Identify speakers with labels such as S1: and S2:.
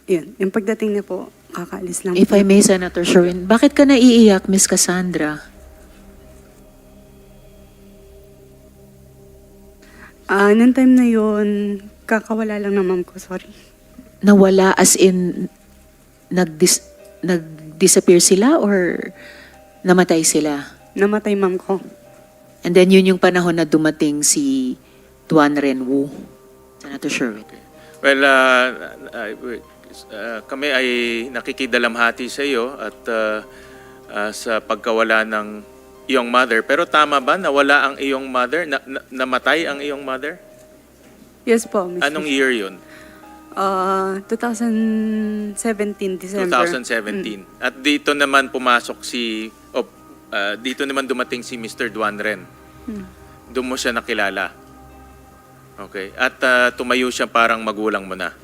S1: Yun, yung pagdating niya po, kakaalis lang.
S2: If I may, Senator Sherwin, bakit ka naiiyak, Miss Cassandra?
S1: Nung time na yun, kakawala lang ng mom ko, sorry.
S2: Nawala as in nag-disappear sila or namatay sila?
S1: Namatay mom ko.
S2: And then yun yung panahon na dumating si Duan Renwu. Senator Sherwin.
S3: Well, kami ay nakikidalamhati sa iyo at sa pagkawala ng iyong mother. Pero tama ba nawala ang iyong mother? Namatay ang iyong mother?
S1: Yes po, Mr.
S3: Anong year yun?
S1: 2017, December.
S3: 2017. At dito naman pumasok dito naman dumating si Mr. Duan Ren. Doon mo siya nakilala. Okay. At tumayo siya parang magulang mo na.